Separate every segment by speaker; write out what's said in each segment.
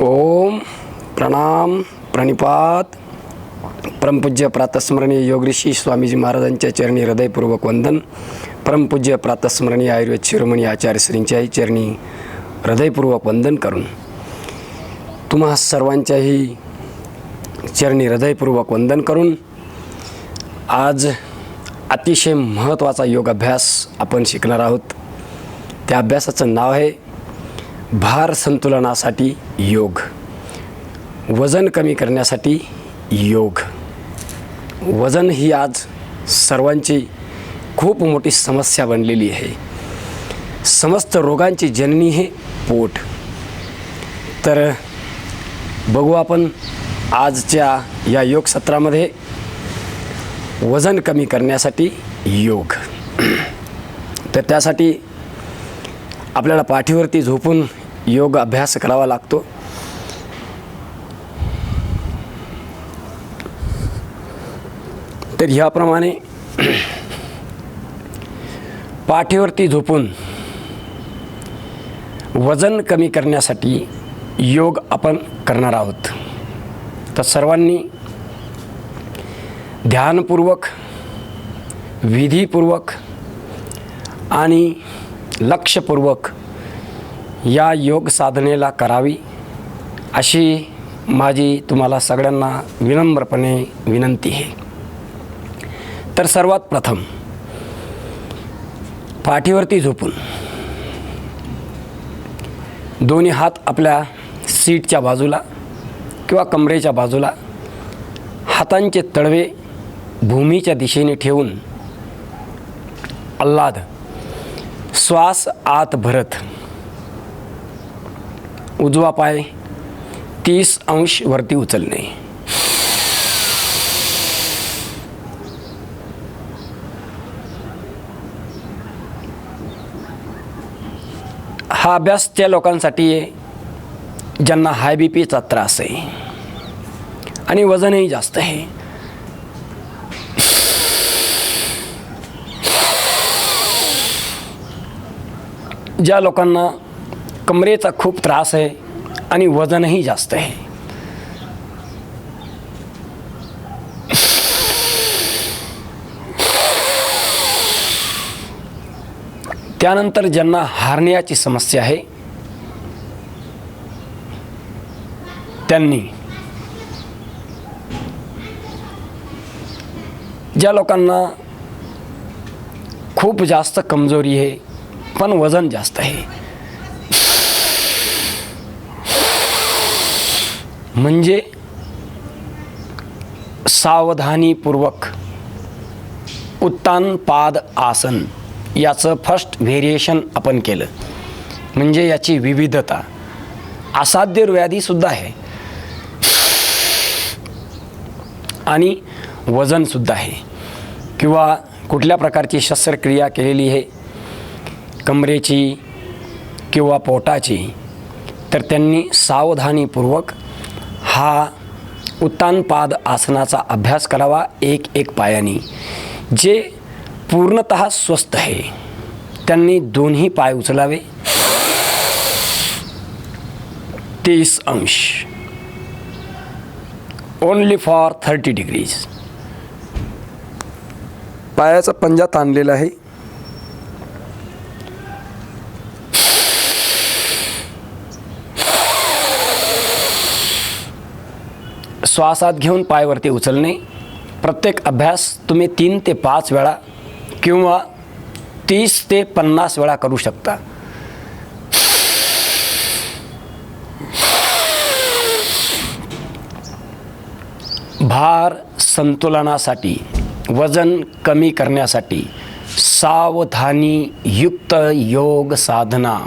Speaker 1: ओम प्रणाम प्रणिपात परमपूज्य प्रातस्मरणीय योगऋषी स्वामीजी महाराजांच्या चरणी हृदयपूर्वक वंदन. परमपूज्य प्रातस्मरणीय आयुर्वेद शिरोमणी आचार्य श्रींच्याही चरणी हृदयपूर्वक वंदन करून तुम्हा सर्वांच्याही चरणी हृदयपूर्वक वंदन करून आज अतिशय महत्त्वाचा योग अभ्यास आपण शिकणार आहोत. त्या अभ्यासाचं नाव आहे भार संतुलनासाठी योग, वजन कमी करण्यासाठी योग. वजन ही आज सर्वांची खूप मोठी समस्या बनलेली आहे. समस्त रोगांची जननी हे पोट. तर बघू आपण आजच्या या योग सत्रामध्ये वजन कमी करण्यासाठी योग. तर त्यासाठी आपल्याला पाठीवरती झोपून योग अभ्यास करावा लागतो. तर ह्याप्रमाणे पाठीवरती झोपून वजन कमी करण्यासाठी योग आपण करणार आहोत. तर सर्वांनी ध्यानपूर्वक, विधीपूर्वक आणि लक्षपूर्वक या योग साधनेला करावी अशी माझी तुम्हाला सगळ्यांना विनम्रपणे विनंती आहे. तर सर्वात प्रथम पाठीवरती झोपून दोन्ही हात आपल्या सीटच्या बाजूला किंवा कमरेच्या बाजूला, हातांचे तळवे भूमीच्या दिशेने ठेवून आल्हाद श्वास आत भरत उजवा पाय 30 अंश वरती उचलणे. हा अभ्यास त्या लोकांसाठी आहे ज्यांना हाय बीपीचा त्रास आहे आणि वजनही जास्त आहे. ज्या लोकांना कमरेचा खूप त्रास आहे आणि वजनही जास्त आहे. त्यानंतर ज्यांना हार्नियाची समस्या आहे त्यांनी, ज्या लोकांना खूप जास्त कमजोरी आहे पण वजन जास्त आहे, म्हणजे सावधानीपूर्वक उत्तान पाद आसन याचं फर्स्ट व्हेरिएशन आपण केलं, म्हणजे याची विविधता. असाध्य व्याधीसुद्धा आहे आणि वजनसुद्धा आहे, किंवा कुठल्या प्रकारची शस्त्रक्रिया केलेली आहे कमरेची किंवा पोटाची, तर त्यांनी सावधानीपूर्वक हा उत्तानपाद आसनाचा अभ्यास करावा एक एक पायानी. जे पूर्णतः स्वस्थ आहे त्यांनी दोन्ही पाय उचलावे 30 अंश, ओनली फॉर 30 डिग्रीज. पायाचा पंजा ताणलेला आहे. श्वासात घेऊन पायवरती उचलणे. प्रत्येक अभ्यास तुम्ही 3 ते 5 वेळा किंवा 30 ते 50 वेळा करू शकता. भार संतुलनासाठी, वजन कमी करण्यासाठी सावधानी युक्त योग साधना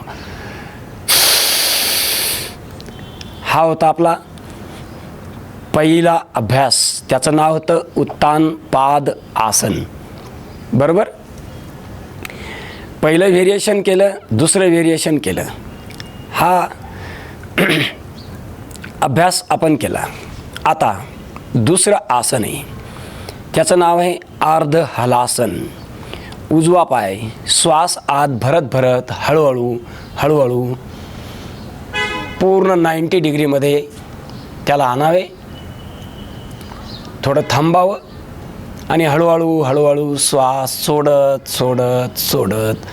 Speaker 1: हा होता आपला पहिला अभ्यास. त्याचं नाव होतं उत्तान पाद आसन. बरोबर. पहिलं व्हेरिएशन केलं, दुसरं व्हेरिएशन केलं. हा अभ्यास आपण केला. आता दुसरं आसन आहे, त्याचं नाव आहे अर्ध हलासन. उजवा पाय श्वास आत भरत भरत हळूहळू हळूहळू पूर्ण 90 डिग्रीमध्ये त्याला आणावे, थोडं थांबावं आणि हळूहळू हळूहळू श्वास सोडत सोडत सोडत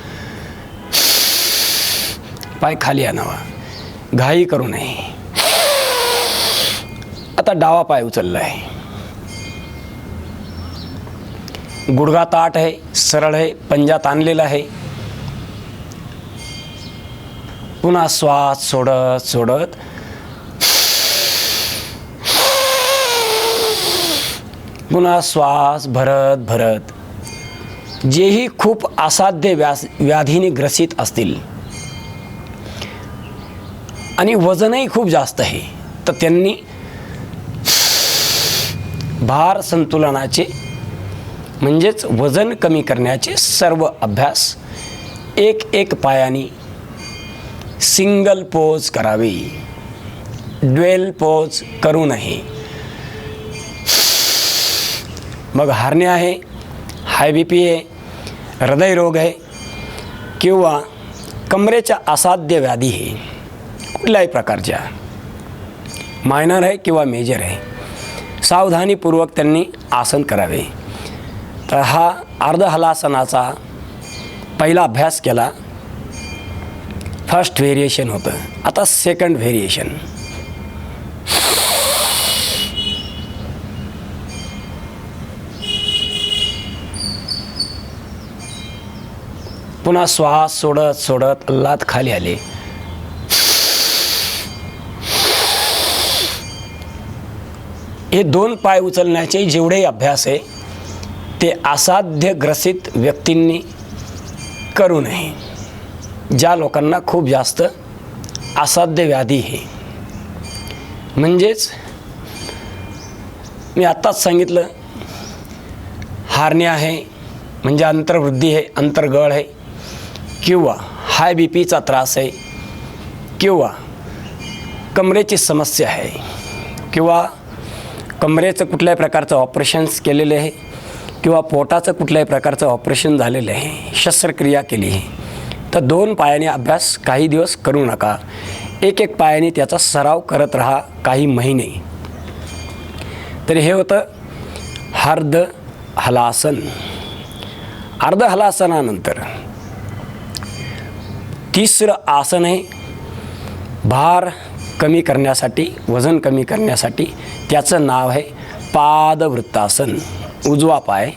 Speaker 1: पाय खाली आणावा, घाई करू नये. आता डावा पाय उचलला आहे, गुडघा ताठ आहे, सरळ आहे, पंजा ताणलेला आहे. पुन्हा श्वास सोडत सोडत पुन्हा श्वास भरत भरत. जेही खूप असाध्य व्याधीने ग्रसित असतील आणि वजनही खूप जास्त आहे, तर त्यांनी भार संतुलनाचे म्हणजेच वजन कमी करण्याचे सर्व अभ्यास एक पायाने सिंगल पोज करावी, ड्वेल पोज करू नये. मग हार्निया आहे, हाय BP आहे, हृदयरोग आहे किंवा कमरेच्या असाध्य व्याधी आहे, कुठल्याही प्रकारच्या, मायनर आहे किंवा मेजर आहे, सावधानीपूर्वक त्यांनी आसन करावे. तर हा अर्धहलासनाचा पहिला अभ्यास केला. फर्स्ट व्हेरिएशन होतं. आता सेकंड व्हेरिएशन. पुन्हा श्वास सोडत सोडत लात खाली आले. हे 2 पाय उचलण्याचे जेवढे अभ्यास आहे ते असाध्य ग्रसित व्यक्तींनी करू नये. ज्या लोकांना खूप जास्त असाध्य व्याधी आहे, म्हणजेच मी आत्ताच सांगितलं, हार्निया आहे म्हणजे अंतर्वृद्धी आहे, अंतर्गळ आहे, किंवा हाय BPचा त्रास आहे, किंवा कमरेची समस्या आहे, किंवा कमरेचं कुठल्याही प्रकारचं ऑपरेशन्स केलेले आहे, किंवा पोटाचं कुठल्याही प्रकारचं ऑपरेशन झालेलं आहे, शस्त्रक्रिया केली आहे, तर 2 पायाने अभ्यास काही दिवस करू नका. एक पायाने त्याचा सराव करत राहा काही महिने. तर हे होतं अर्ध हलासन. अर्ध हलासनानंतर तिसरं आसन आहे भार कमी करण्यासाठी, वजन कमी करण्यासाठी. त्याचं नाव आहे पादवृत्तासन. उजवा पाय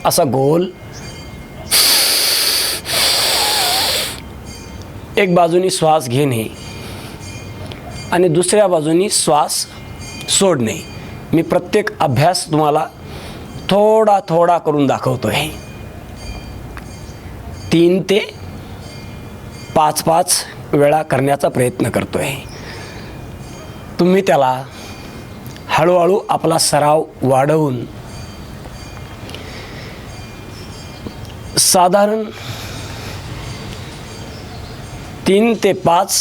Speaker 1: असा गोल, एक बाजूनी श्वास घेणे आणि दुसऱ्या बाजूनी श्वास सोडणे. मी प्रत्येक अभ्यास तुम्हाला थोडा थोडा करून दाखवतो आहे. 3 ते 5 वेळा करण्याचा प्रयत्न करतो आहे. तुम्ही त्याला हळूहळू आपला सराव वाढवून साधारण 3 ते 5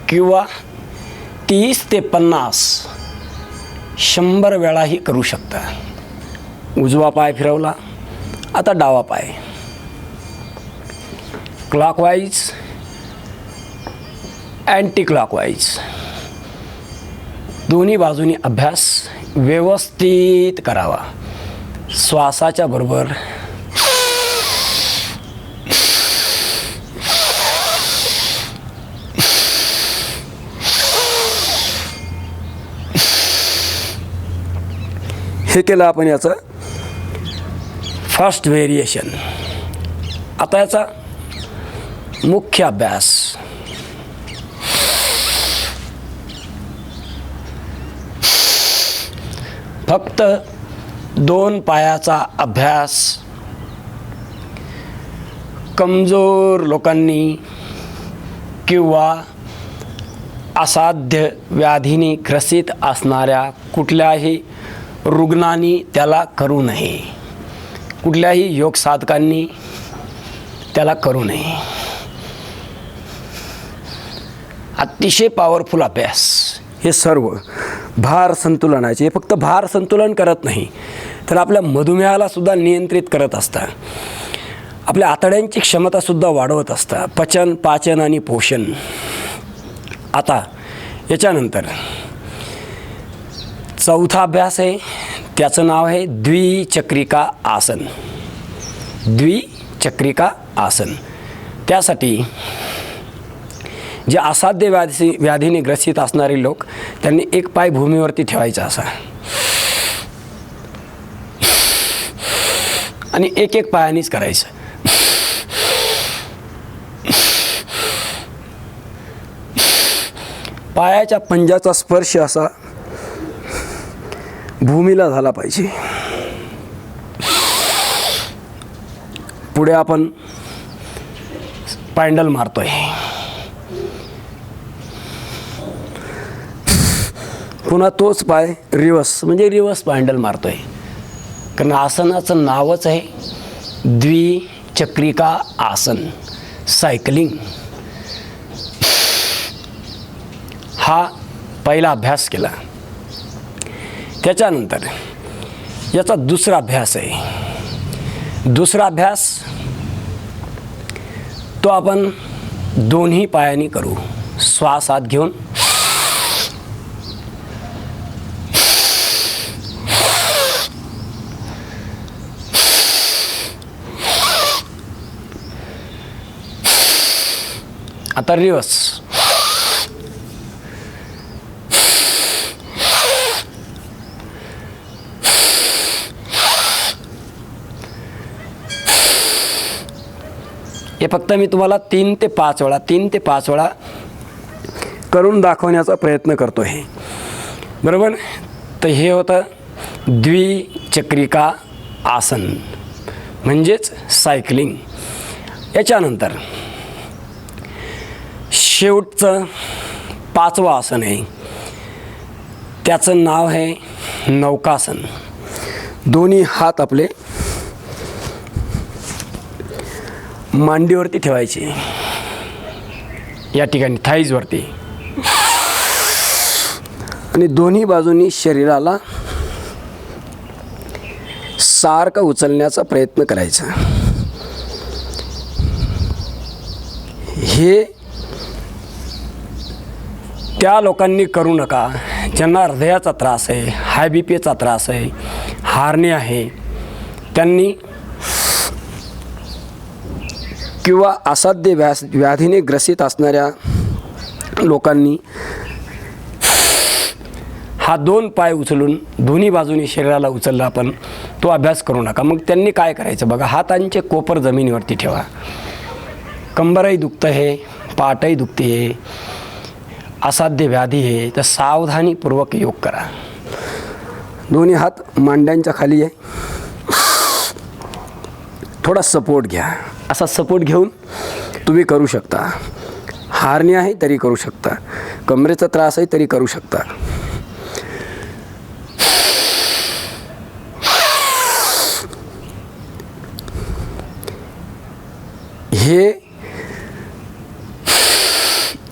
Speaker 1: किंवा 30 ते 50 100 वेळाही करू शकता. उजवा पाय फिरवला, आता डावा पाय क्लॉकवाईज, अँटी क्लॉकवाईज, दोन्ही बाजूनी अभ्यास व्यवस्थित करावा. श्वासाच्या बरोबर हे केलं आपण याचं फर्स्ट व्हेरिएशन. आता याचा मुख्य अभ्यास. फक्त 2 पायाचा अभ्यास कमजोर लोकांनी किंवा असाध्य व्याधीने ग्रसित असणाऱ्या कुठल्याही रुग्णांनी त्याला करू नये. कुठल्याही योग साधकांनी त्याला करू नये. अतिशय पॉवरफुल अभ्यास. हे सर्व भार संतुलनाचे. फक्त भार संतुलन करत नाही तर आपल्या मधुमेहाला सुद्धा नियंत्रित करत असतात. आपल्या आतड्यांची क्षमतासुद्धा वाढवत असतं, पचन, पाचन आणि पोषण. आता याच्यानंतर चौथा अभ्यास आहे, त्याचं नाव आहे द्विचक्रिका आसन. द्विचक्रिका आसन. त्यासाठी जे असाध्य व्याधीने ग्रसित असणारे लोक, त्यांनी एक पाय भूमीवरती ठेवायचा असा आणि एक एक पायानेच करायचं. पायाच्या पंजाचा स्पर्श असा भूमीला झाला पाहिजे. पुढे आपण पॅन्डल मारतोय. पुन्हा तोच पाय रिवर्स, म्हणजे रिवर्स पॅन्डल मारतोय. कारण आसनाचं नावच आहे द्विचक्रिका आसन, सायकलिंग. हा पहिला अभ्यास केला. त्याच्यानंतर याचा दुसरा अभ्यास आहे. दुसरा अभ्यास तो आपण दोन्ही पायांनी करू. श्वास आत घेऊन आता रिवर्स. हे फक्त मी तुम्हाला 3 ते 5 वेळा करून दाखवण्याचा प्रयत्न करतो आहे, बरोबर. तर हे होतं द्विचक्रिका आसन, म्हणजेच सायकलिंग. याच्यानंतर शेवटचं 5वं आसन आहे, त्याचं नाव आहे नौकासन. दोन्ही हात आपले मांडीवरती ठेवायचे, या ठिकाणी थाईजवरती, आणि दोन्ही बाजूंनी शरीराला सारखं उचलण्याचा प्रयत्न करायचा. हे त्या लोकांनी करू नका ज्यांना हृदयाचा त्रास आहे, हाय बी पीचा त्रास आहे, हार्ने आहे, त्यांनी किंवा असाध्य व्याधीने ग्रसित असणाऱ्या लोकांनी हा 2 पाय उचलून दोन्ही बाजूनी शरीराला उचलला, आपण तो अभ्यास करू नका. मग त्यांनी काय करायचं बघा, हातांचे कोपर जमिनीवरती ठेवा. कंबरही दुखतं आहे, पाठही दुखते आहे, असाध्य व्याधी आहे, तर सावधानीपूर्वक योग करा. दोन्ही हात मांड्यांच्या खाली आहे. थोडा सपोर्ट घ्या. असा सपोर्ट घेऊन तुम्ही करू शकता. हार्नी आहे तरी करू शकता, कमरेचा त्रास आहे तरी करू शकता. हे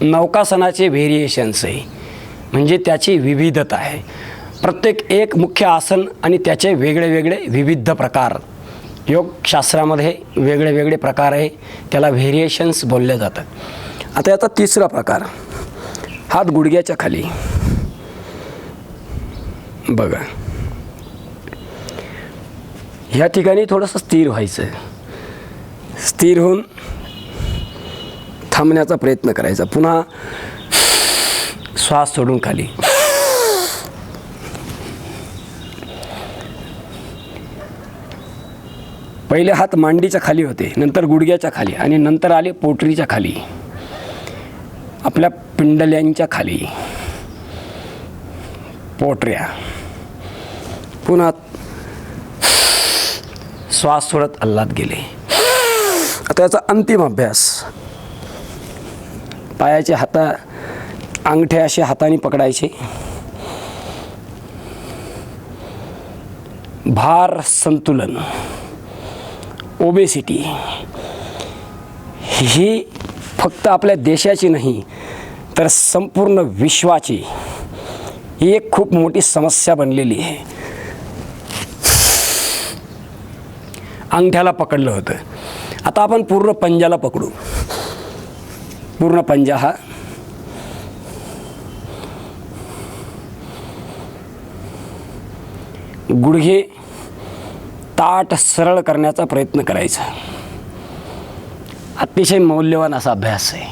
Speaker 1: नौकासनाचे व्हेरिएशन्स आहे, म्हणजे त्याची विविधता आहे. प्रत्येक एक मुख्य आसन आणि त्याचे वेगळे वेगळे विविध प्रकार योगशास्त्रामध्ये वेगळे वेगळे प्रकार आहे, त्याला व्हेरिएशन्स बोलले जातात. आता याचा तिसरा प्रकार, हात गुडघ्याच्या खाली. बघा, ह्या ठिकाणी थोडंसं स्थिर व्हायचं. स्थिर होऊन थांबण्याचा प्रयत्न करायचा. पुन्हा श्वास सोडून खाली. पहिले हात मांडीच्या खाली होते, नंतर गुडघ्याच्या खाली, आणि नंतर आले पोटरीच्या खाली, आपल्या पिंडल्यांच्या खाली, पोटऱ्या. पुन्हा श्वास सोडत अल्लात गेले. आता याचा अंतिम अभ्यास, पायाचे अंगठे असे हाताने पकडायचे. भार संतुलन, ओबेसिटी ही फक्त आपल्या देशाची नाही तर संपूर्ण विश्वाची ही एक खूप मोठी समस्या बनलेली आहे. अंगठ्याला पकडलं होतं आता आपण पूर्ण पंजाला पकडू. पूर्ण पंजा हा गुडघे ताठ सरळ करण्याचा प्रयत्न करायचा. अतिशय मौल्यवान असा अभ्यास आहे.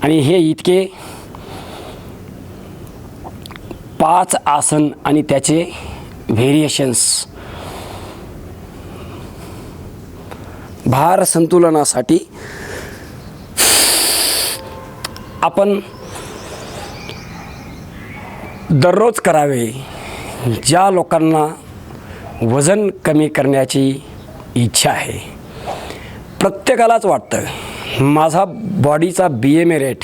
Speaker 1: आणि हे इतके 5 आसन आणि त्याचे व्हेरिएशन्स भार संतुलनासाठी आपण दररोज करावे. ज्या लोकांना वजन कमी करण्याची इच्छा आहे, प्रत्येकालाच वाटतं माझा बॉडीचा BMI रेट,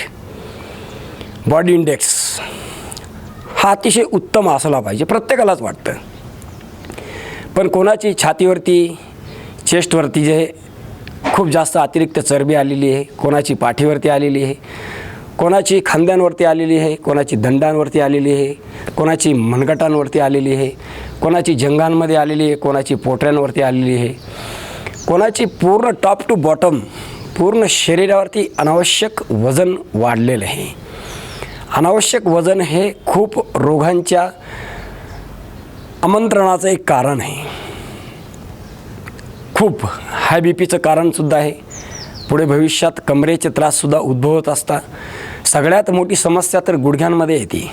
Speaker 1: बॉडी इंडेक्स हा अतिशय उत्तम असला पाहिजे, प्रत्येकालाच वाटतं. पण कोणाची छातीवरती, चेस्टवरती जे खूप जास्त अतिरिक्त चरबी आलेली आहे, कोणाची पाठीवरती आलेली आहे, कोणाची खांद्यांवरती आलेली आहे, कोणाची दंडांवरती आलेली आहे, कोणाची मनगटांवरती आलेली आहे, कोणाची जंघांमध्ये आलेली आहे, कोणाची पोटऱ्यांवरती आलेली आहे, कोणाची पूर्ण टॉप टू बॉटम पूर्ण शरीरावरती अनावश्यक वजन वाढलेलं आहे. अनावश्यक वजन हे खूप रोगांच्या आमंत्रणाचं एक कारण आहे. खूप हाय BPचं कारणसुद्धा आहे. पुढे भविष्यात कमरेचे त्राससुद्धा उद्भवत असतात. सगळ्यात मोठी समस्या तर गुडघ्यांमध्ये येते.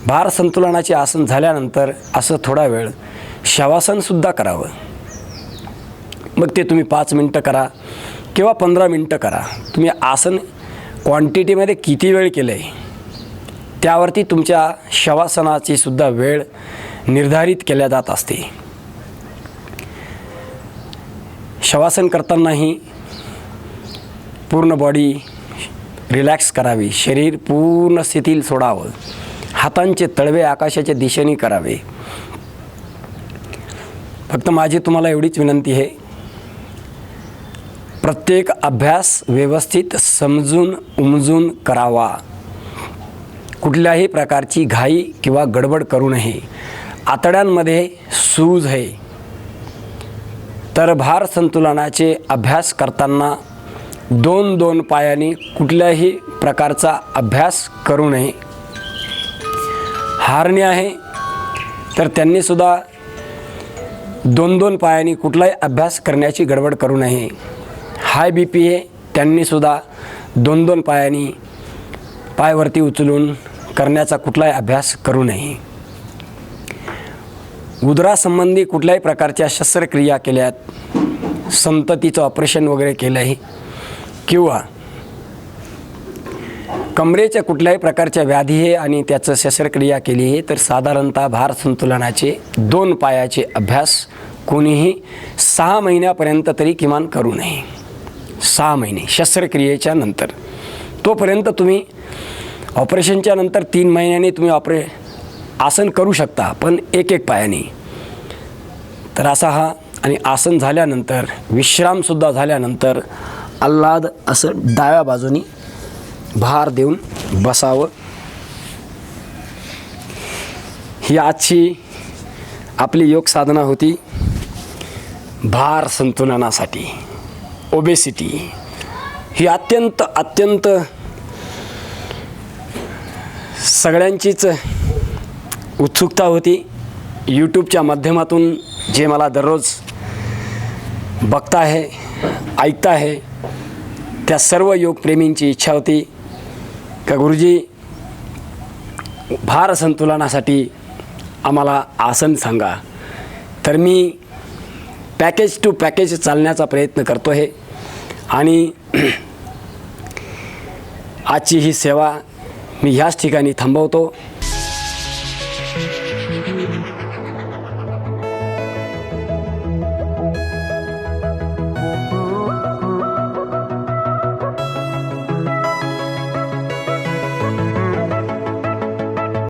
Speaker 1: भार संतुलनाचे आसन झाल्यानंतर असं थोडा वेळ शवासनसुद्धा करावं. मग ते तुम्ही 5 मिनटं करा किंवा 15 मिनटं करा. तुम्ही आसन क्वांटिटीमध्ये किती वेळ केलं आहे त्यावरती तुमच्या शवासनाची सुद्धा वेळ निर्धारित केल्या जात असते. शवासन करतानाही पूर्ण बॉडी रिलॅक्स करावी, शरीर पूर्ण शिथिल सोडावं, हातांचे तळवे आकाशाच्या दिशेने करावे. फक्त माझी तुम्हाला एवढीच विनंती आहे, प्रत्येक अभ्यास व्यवस्थित समजून उमजून करावा. कुठल्याही प्रकारची घाई किंवा गडबड करू नये. आतड्यांमध्ये सूज आहे तर भार संतुलनाचे अभ्यास करताना 2-2 पायाने कुठल्याही प्रकारचा अभ्यास करू नये. हार्निया आहे तर त्यांनीसुद्धा 2-2 पायाने कुठलाही अभ्यास करण्याची गडबड करू नये. हाय BP आहे त्यांनीसुद्धा 2-2 पायाने पायवरती उचलून करण्याचा कुठलाही अभ्यास करू नये. उदरासंबंधी कुठल्याही प्रकारच्या शस्त्रक्रिया केल्यात, संततीचं ऑपरेशन वगैरे केलं आहे किंवा कमरेच्या कुठल्याही प्रकारच्या व्याधी आहे आणि त्याचं शस्त्रक्रिया केली आहे तर साधारणतः भार संतुलनाचे 2 पायाचे अभ्यास कोणीही 6 महिन्यापर्यंत तरी किमान करू नये. 6 महिने शस्त्रक्रियेच्या नंतर. तोपर्यंत तुम्ही ऑपरेशनच्या नंतर 3 महिन्यांनी तुम्ही आसन करू शकता, पण एक पायाने. तर असा हा. आणि आसन झाल्यानंतर विश्रामसुद्धा झाल्यानंतर आल्हाद असं डाव्या बाजूनी भार देऊन बसावं. ही आजची आपली योग साधना होती भार संतुलनासाठी. ओबेसिटी ही अत्यंत सगळ्यांचीच उत्सुकता होती. यूट्यूबच्या माध्यमातून जे मला दररोज बघता आहे, ऐकता आहे, त्या सर्व योगप्रेमींची इच्छा होती का गुरुजी भार संतुलनासाठी आम्हाला आसन सांगा. तर मी पॅकेज टू पॅकेज चालण्याचा प्रयत्न करतो आहे आणि आजची ही सेवा मी ह्याच ठिकाणी थांबवतो.